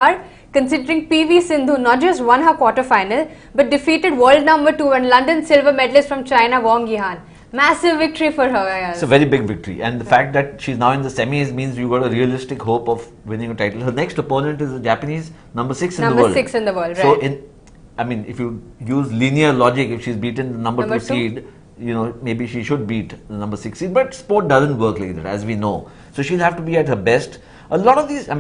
are, considering PV Sindhu not just won her quarterfinal but defeated world number 2 and London silver medalist from China Wang Yihan. Massive victory for her. Ayaz. It's a very big victory, and the fact that she's now in the semis means you've got a realistic hope of winning a title. Her next opponent is a Japanese number 6 in the world. Number 6 in the world, right. So, if you use linear logic, if she's beaten the number 2 seed, maybe she should beat the number 6 seed. But sport doesn't work like that, as we know. So she'll have to be at her best. A lot of these,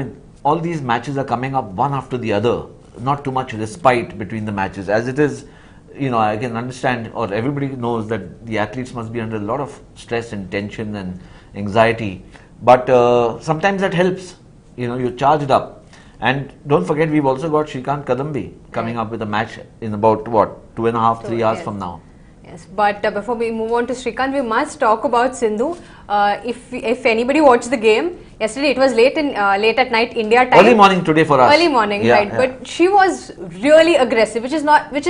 all these matches are coming up one after the other. Not too much respite between the matches. As it is, I can understand, or everybody knows that the athletes must be under a lot of stress and tension and anxiety. But sometimes that helps. You're charged up. And don't forget, we've also got Shrikant Kadambi coming up with a match in about, 2.5, 3 hours from now. Yes, but before we move on to Shrikant, we must talk about Sindhu. If anybody watched the game yesterday, it was late at night India time. Early morning today for us. Early morning, right? Yeah. But she was really aggressive, which is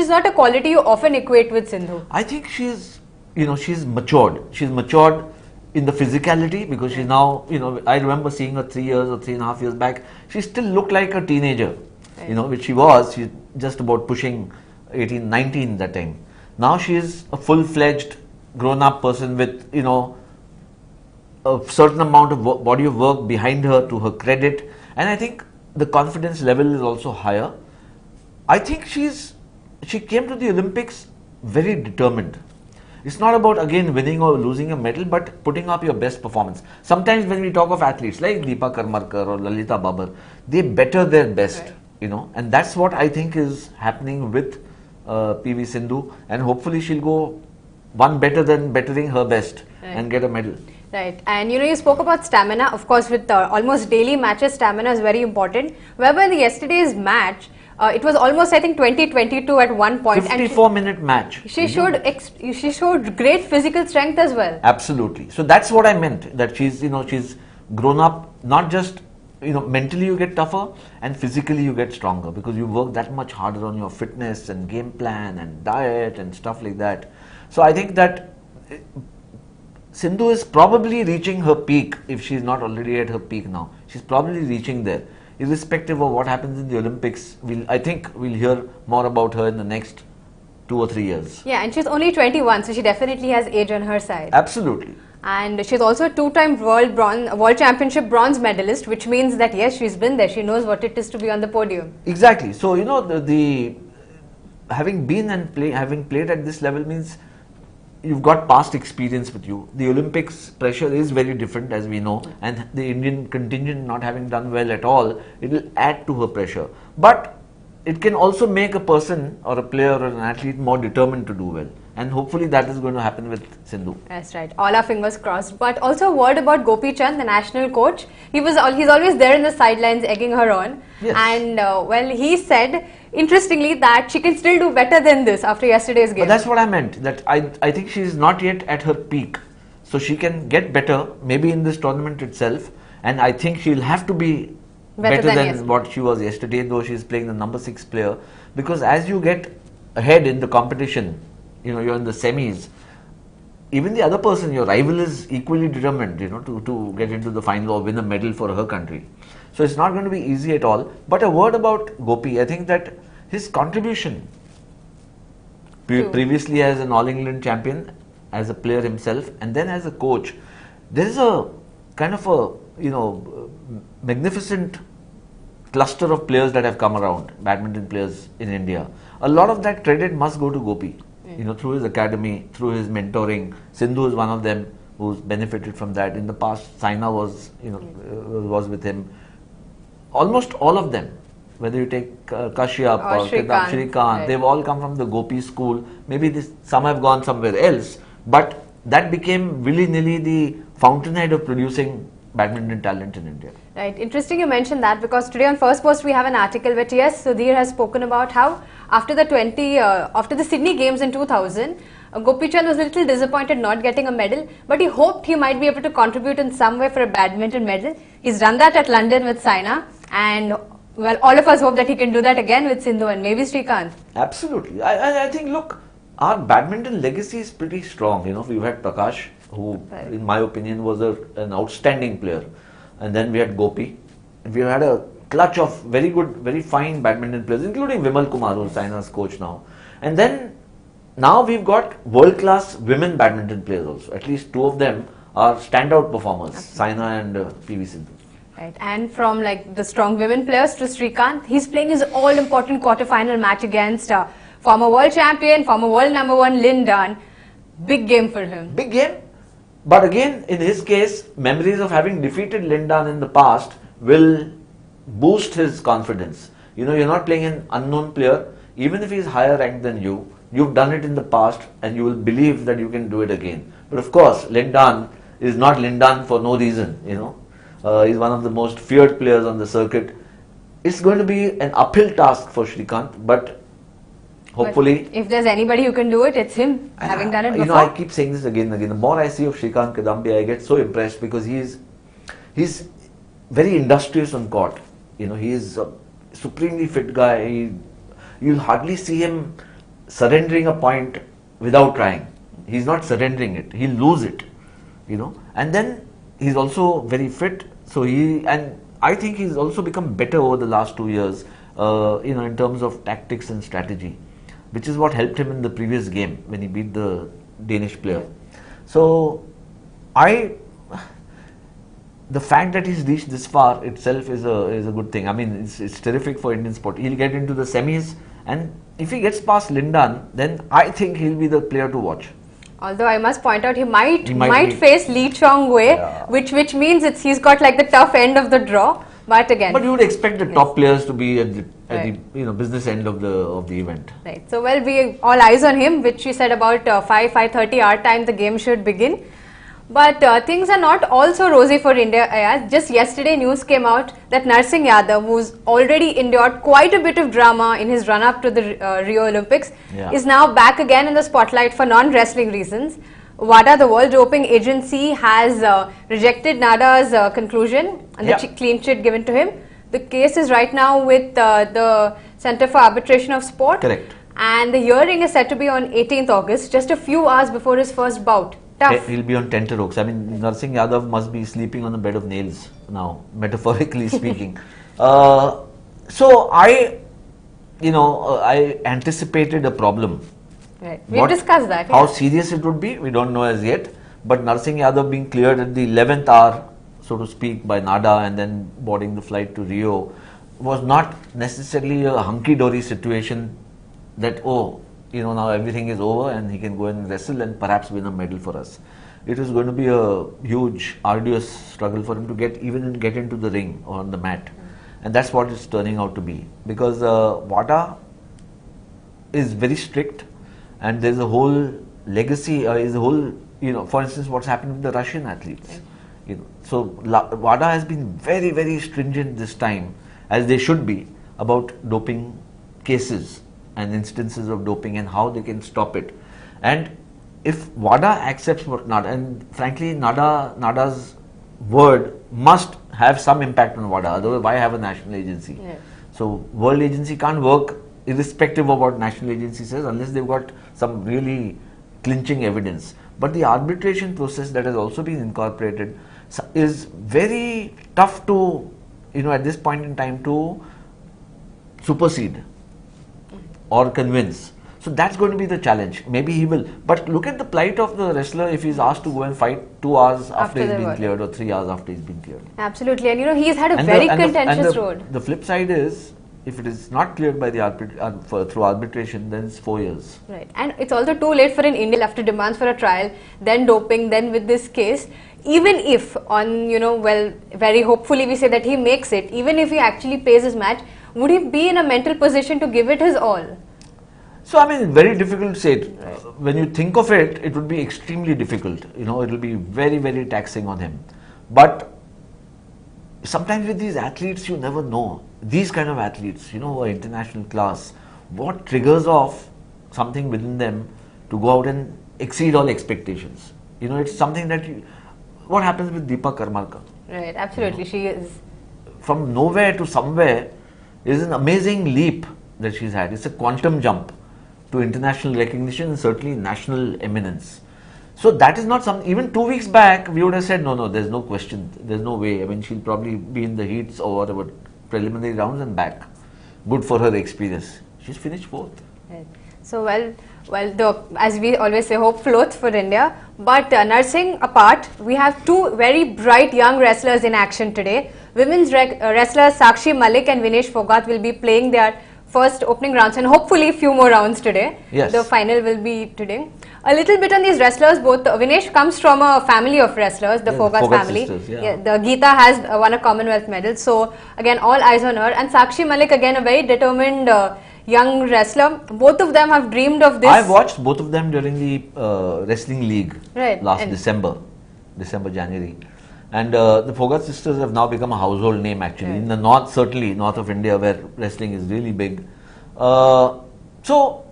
not a quality you often equate with Sindhu. I think she's matured. She's matured in the physicality because she's now, I remember seeing her 3 years or 3.5 years back. She still looked like a teenager, right. Which she was. She's just about pushing 18, 19 that time. Now she is a full-fledged, grown-up person with, a certain amount of body of work behind her to her credit. And I think the confidence level is also higher. I think she came to the Olympics very determined. It's not about, again, winning or losing a medal, but putting up your best performance. Sometimes when we talk of athletes like Deepa Karmarkar or Lalita Babar, they better their best, right. And that's what I think is happening with PV Sindhu, and hopefully she'll go one better than bettering her best, right. And get a medal. Right, and you spoke about stamina. Of course, with almost daily matches, stamina is very important. However, in yesterday's match, it was almost, I think, 20-22 at one point. 54-minute match. She showed great physical strength as well. Absolutely. So that's what I meant. That she's grown up. Not just mentally you get tougher, and physically you get stronger because you work that much harder on your fitness and game plan and diet and stuff like that. So I think that Sindhu is probably reaching her peak if she's not already at her peak now. She's probably reaching there. Irrespective of what happens in the Olympics, I think we'll hear more about her in the next 2 or 3 years. Yeah, and she's only 21, so she definitely has age on her side. Absolutely. And she's also a 2-time World Championship bronze medalist, which means that yes, she's been there. She knows what it is to be on the podium. Exactly. So having been and having played at this level means you've got past experience with you. The Olympics pressure is very different, as we know, and the Indian contingent not having done well at all, it will add to her pressure. But it can also make a person or a player or an athlete more determined to do well. And hopefully that is going to happen with Sindhu. That's right. All our fingers crossed. But also a word about Gopi Chand, the national coach. He's always there in the sidelines egging her on. Yes. And he said, interestingly, that she can still do better than this after yesterday's game. But that's what I meant. That I think she is not yet at her peak. So she can get better, maybe in this tournament itself. And I think she'll have to be better than what she was yesterday, though she's playing the number 6 player. Because as you get ahead in the competition, you're in the semis, even the other person, your rival, is equally determined, to get into the final or win a medal for her country. So it's not going to be easy at all. But a word about Gopi, I think that his contribution previously as an All England champion, as a player himself, and then as a coach, there is a kind of a magnificent cluster of players that have come around, badminton players in India. A lot of that credit must go to Gopi. Through his academy, through his mentoring. Sindhu is one of them who's benefited from that. In the past, Saina was with him. Almost all of them, whether you take Kashyap or Shrikant, right. They've all come from the Gopi school. Maybe some have gone somewhere else, but that became willy-nilly the fountainhead of producing badminton talent in India. Right. Interesting you mentioned that, because today on Firstpost we have an article where Sudhir has spoken about how after the Sydney Games in 2000, Gopi Chand was a little disappointed not getting a medal, but he hoped he might be able to contribute in some way for a badminton medal. He's done that at London with Saina, and well, all of us hope that he can do that again with Sindhu and maybe Shrikant. Absolutely. I think, look, our badminton legacy is pretty strong. We've had Prakash, who in my opinion was an outstanding player, and then we had Gopi. We had a clutch of very good, very fine badminton players, including Vimal Kumar, who's Saina's coach now. And then now we've got world-class women badminton players also. At least two of them are standout performers, Saina and PV Sindhu. Right. And from like the strong women players to Srikanth, he's playing his all-important quarter-final match against former world champion, former world number one Lin Dan. Big game for him. Big game. But again, in his case, memories of having defeated Lin Dan in the past will boost his confidence. You know, you're not playing an unknown player. Even if he's higher ranked than you, you've done it in the past and you will believe that you can do it again. But of course, Lin Dan is not Lin Dan for no reason, you know. He's one of the most feared players on the circuit. It's going to be an uphill task for Srikanth, but hopefully... But if there's anybody who can do it, it's him, having done it before. You know, I keep saying this again and again. The more I see of Srikanth Kadambia, I get so impressed because he's very industrious on court. You know, he is a supremely fit guy. You'll hardly see him surrendering a point without trying. He's not surrendering it. He'll lose it, you know. And then he's also very fit. So I think he's also become better over the last 2 years, you know, in terms of tactics and strategy, which is what helped him in the previous game when he beat the Danish player. So the fact that he's reached this far itself is a good thing. I mean, it's terrific for Indian sport. He'll get into the semis, and if he gets past Lin Dan, then I think he'll be the player to watch. Although I must point out, he might face Lee Chong Wei, which means he's got like the tough end of the draw. But again, you would expect the top players to be at the business end of the event. Right. So well, we all eyes on him, which she said about 5:30 our time the game should begin. But things are not all so rosy for India, Ayaz. Just yesterday news came out that Narsingh Yadav, who's already endured quite a bit of drama in his run-up to the Rio Olympics, is now back again in the spotlight for non-wrestling reasons. WADA, the World Doping Agency, has rejected NADA's conclusion and the clean sheet given to him. The case is right now with the Center for Arbitration of Sport. Correct. And the hearing is set to be on 18th August, just a few hours before his first bout. Tough. He'll be on tenterhooks. I mean, Narsingh Yadav must be sleeping on a bed of nails now, metaphorically speaking. So I anticipated a problem. Right. We've discussed that. How serious it would be, we don't know as yet. But Narsingh Yadav being cleared at the 11th hour, so to speak, by NADA and then boarding the flight to Rio was not necessarily a hunky-dory situation that, now everything is over and he can go and wrestle and perhaps win a medal for us. It is going to be a huge, arduous struggle for him to get into the ring or on the mat. And that's what it's turning out to be. Because WADA is very strict and there's a whole legacy, for instance, what's happened with the Russian athletes. So WADA has been very, very stringent this time, as they should be, about doping cases and instances of doping and how they can stop it. And if WADA accepts what NADA, and frankly NADA's word must have some impact on WADA, otherwise why have a national agency? So world agency can't work irrespective of what national agency says unless they've got some really clinching evidence. But the arbitration process that has also been incorporated is very tough to, at this point in time, to supersede or convince. So that's going to be the challenge. Maybe he will. But look at the plight of the wrestler if he's asked to go and fight 2 hours after he's been cleared or 3 hours after he's been cleared. Absolutely. And he's had a very contentious road. The flip side is, if it is not cleared by the through arbitration, then it's 4 years. Right. And it's also too late for an Indian after demands for a trial, then doping, then with this case. Even if very hopefully we say that he makes it, even if he actually plays his match, would he be in a mental position to give it his all? So, I mean, very difficult to say it. When you think of it, it would be extremely difficult. It will be very, very taxing on him. But sometimes with these athletes, you never know. These kind of athletes, who are international class, what triggers off something within them to go out and exceed all expectations. It's something that what happens with Deepa Karmarkar? Right, absolutely. She is. From nowhere to somewhere is an amazing leap that she's had. It's a quantum jump to international recognition and certainly national eminence. So that is not something, even 2 weeks back, we would have said, no, there's no question, there's no way. I mean, she'll probably be in the heats or whatever, preliminary rounds and back. Good for her experience. She's finished fourth. Right. So as we always say, hope floats for India. But nursing apart, we have two very bright young wrestlers in action today. Women's wrestlers Sakshi Malik and Vinesh Phogat will be playing their first opening rounds and hopefully few more rounds today. Yes. The final will be today. A little bit on these wrestlers, both Vinesh comes from a family of wrestlers, the Phogat family. Sisters, The Geeta has won a Commonwealth medal. So again, all eyes on her. And Sakshi Malik, again a very determined young wrestler. Both of them have dreamed of this. I watched both of them during the wrestling league last December, January. And the Phogat sisters have now become a household name actually. In the north, certainly north of India where wrestling is really big. So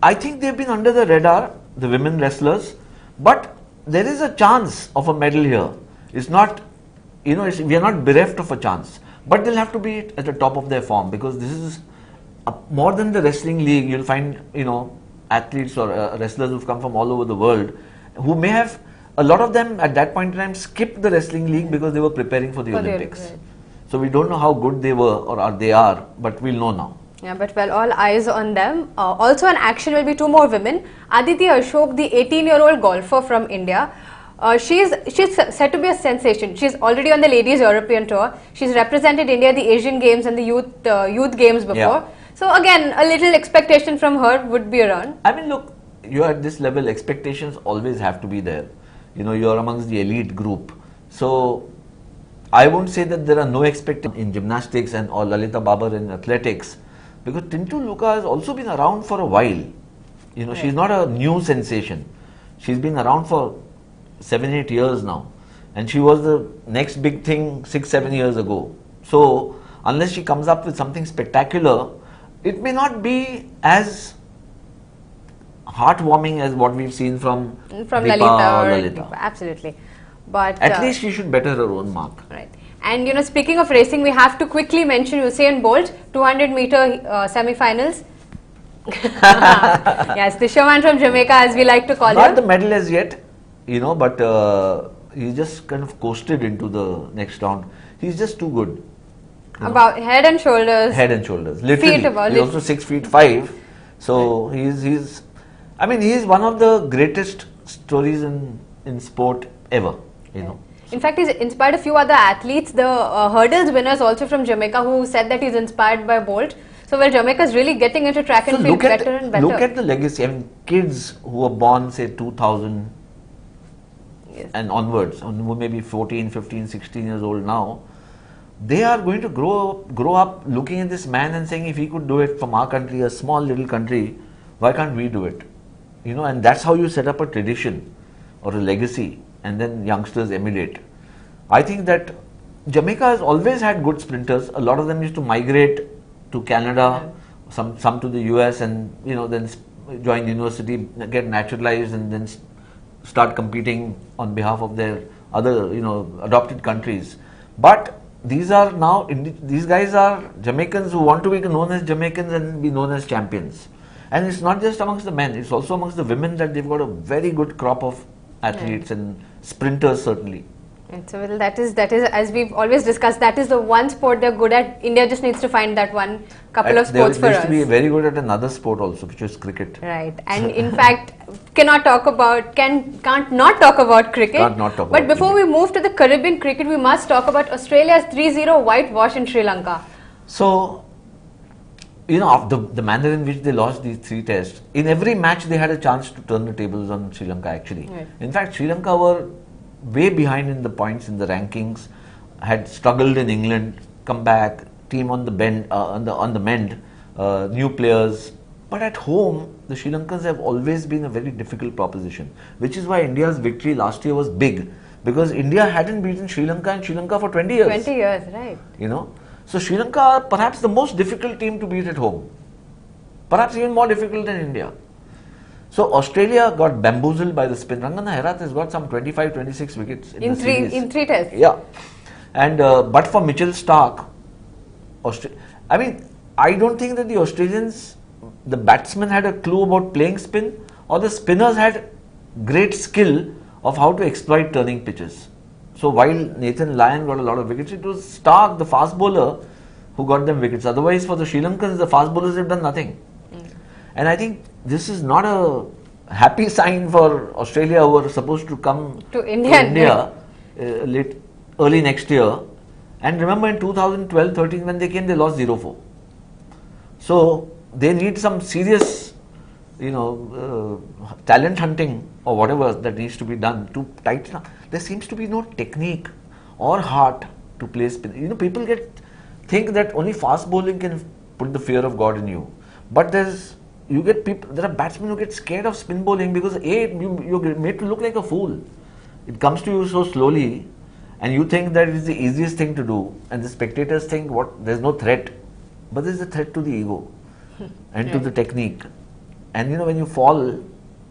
I think they've been under the radar, the women wrestlers, but there is a chance of a medal here. It's not, we are not bereft of a chance, but they'll have to be at the top of their form because this is more than the wrestling league. You'll find, athletes or wrestlers who've come from all over the world who may have, a lot of them at that point in time skipped the wrestling league because they were preparing for the Olympics. So we don't know how good they were or they are, but we'll know now. Yeah, but all eyes on them. Also in action will be two more women. Aditi Ashok, the 18-year-old golfer from India. She's said to be a sensation. She's already on the Ladies European Tour. She's represented India at the Asian Games and the Youth Games before. Yeah. So again, a little expectation from her would be around. I mean, look, you're at this level, expectations always have to be there. You're amongst the elite group. So I won't say that there are no expectations in gymnastics and or Lalita Babar in athletics, because Tintu Luka has also been around for a while. She's not a new sensation. She's been around for 7-8 years now, and she was the next big thing 6-7 years ago. So unless she comes up with something spectacular, it may not be as heartwarming as what we've seen from Lalita. Absolutely. But at least she should better her own mark. Right. And speaking of racing, we have to quickly mention Usain Bolt, 200-meter semi-finals. Yes, the showman from Jamaica, as we like to call him. Not the medal as yet, but he just kind of coasted into the next round. He's just too good. About head and shoulders. Head and shoulders. Literally. He's also 6'5". So he's one of the greatest stories in sport ever. In fact, he's inspired a few other athletes. The hurdles winners also from Jamaica who said that he's inspired by Bolt. So Jamaica's really getting into track and field better and better. Look at the legacy. Kids who were born say 2000 and onwards, who may be 14, 15, 16 years old now, they are going to grow up looking at this man and saying, if he could do it from our country, a small little country, why can't we do it? And that's how you set up a tradition or a legacy, and then youngsters emulate. I think that Jamaica has always had good sprinters. A lot of them used to migrate to Canada, some to the US, and then join university, get naturalized, and then start competing on behalf of their other adopted countries. But these guys are Jamaicans who want to be known as Jamaicans and be known as champions. And it's not just amongst the men; it's also amongst the women that they've got a very good crop of athletes and sprinters certainly. And so that is as we've always discussed, that is the one sport they're good at. India just needs to find that one couple of sports for us. They used to be very good at another sport also, which is cricket. Right, and in fact, can't not talk about cricket. Can't not talk about But before we move to the Caribbean cricket, we must talk about Australia's 3-0 whitewash in Sri Lanka. So, the manner in which they lost these 3 tests, in every match they had a chance to turn the tables on Sri Lanka actually. Right. In fact, Sri Lanka were way behind in the points in the rankings, had struggled in England, come back, team on the bend, on the mend, new players. But at home, the Sri Lankans have always been a very difficult proposition, which is why India's victory last year was big, because India hadn't beaten Sri Lanka in Sri Lanka for 20 years. 20 years, right. So Sri Lanka are perhaps the most difficult team to beat at home, perhaps even more difficult than India. So Australia got bamboozled by the spin. Rangana Herath has got some 25-26 wickets in the series. In 3 tests. Yeah, and but for Mitchell Starc, I don't think that the Australians, the batsmen had a clue about playing spin, or the spinners had great skill of how to exploit turning pitches. So while Nathan Lyon got a lot of wickets, it was Stark, the fast bowler, who got them wickets. Otherwise, for the Sri Lankans, the fast bowlers have done nothing. And I think this is not a happy sign for Australia, who are supposed to come To India. Early next year. And remember, in 2012-13, when they came, they lost 0-4. So they need some serious, talent hunting or whatever that needs to be done to tighten up. There seems to be no technique or heart to play spin. People think that only fast bowling can put the fear of God in you. But there are batsmen who get scared of spin bowling because you're made to look like a fool. It comes to you so slowly, and you think that it's the easiest thing to do, and the spectators think there's no threat, but there's a threat to the ego and to the technique. And when you fall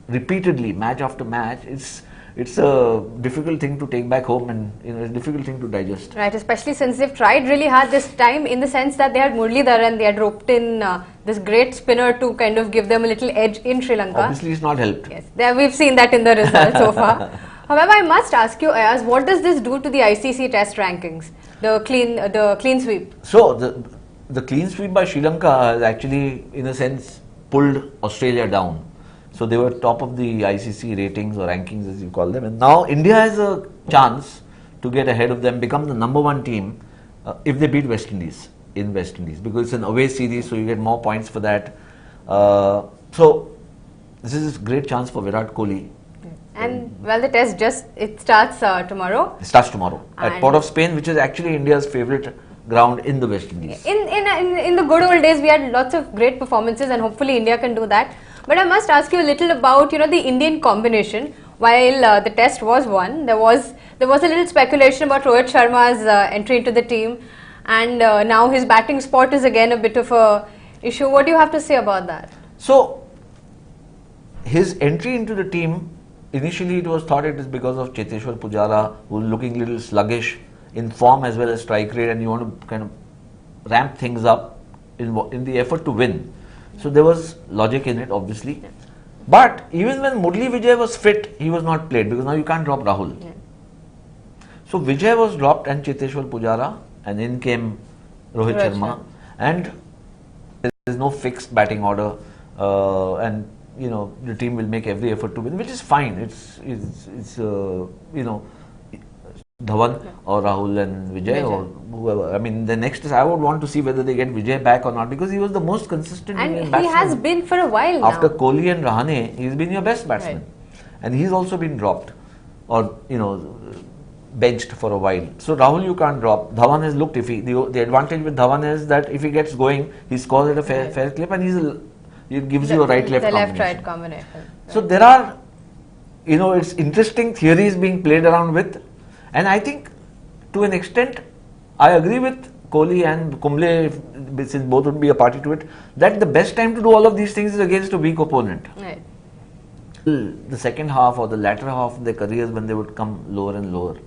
repeatedly, match after match, it's a difficult thing to take back home, and it's a difficult thing to digest. Right, especially since they've tried really hard this time, in the sense that they had Muralidharan, they had roped in this great spinner to kind of give them a little edge in Sri Lanka. Obviously, it's not helped. Yes, we've seen that in the results so far. However, I must ask you, Ayaz, what does this do to the ICC Test rankings, the clean sweep? So the clean sweep by Sri Lanka has actually, in a sense, pulled Australia down. So they were top of the ICC ratings or rankings, as you call them, and now India has a chance to get ahead of them, become the number one team if they beat West Indies in West Indies, because it's an away series, so you get more points for that. So this is a great chance for Virat Kohli. And well, the test it starts tomorrow. It starts tomorrow at Port of Spain, which is actually India's favourite ground in the West Indies. In the good old days, we had lots of great performances, and hopefully India can do that. But I must ask you a little about the Indian combination. While the test was won, there was a little speculation about Rohit Sharma's entry into the team, and now his batting spot is again a bit of a issue. What do you have to say about that? So his entry into the team, initially it was thought it is because of Cheteshwar Pujara, who is looking a little sluggish in form as well as strike rate, and you want to kind of ramp things up in the effort to win. So there was logic in it, obviously. But even when Murali Vijay was fit, he was not played, because now you can't drop Rahul. So Vijay was dropped and Cheteshwar Pujara, and in came Rohit Sharma. And there is no fixed batting order, and the team will make every effort to win, which is fine. It's Dhawan or Rahul and Vijay or whoever. I mean, the next is I would want to see whether they get Vijay back or not, because he was the most consistent Indian batsman. And he has been for a while now. After Kohli and Rahane, he's been your best batsman. Right. And he's also been dropped or, benched for a while. So Rahul you can't drop. Dhawan has looked iffy. The advantage with Dhawan is that if he gets going, he scores at a fair clip, and he gives you a right-left combination. The left-right combination. Right. So there are, it's interesting theories being played around with. And I think, to an extent, I agree with Kohli and Kumble, since both would be a party to it, that the best time to do all of these things is against a weak opponent. Right. The second half or the latter half of their careers, when they would come lower and lower.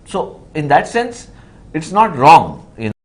So, in that sense, it's not wrong.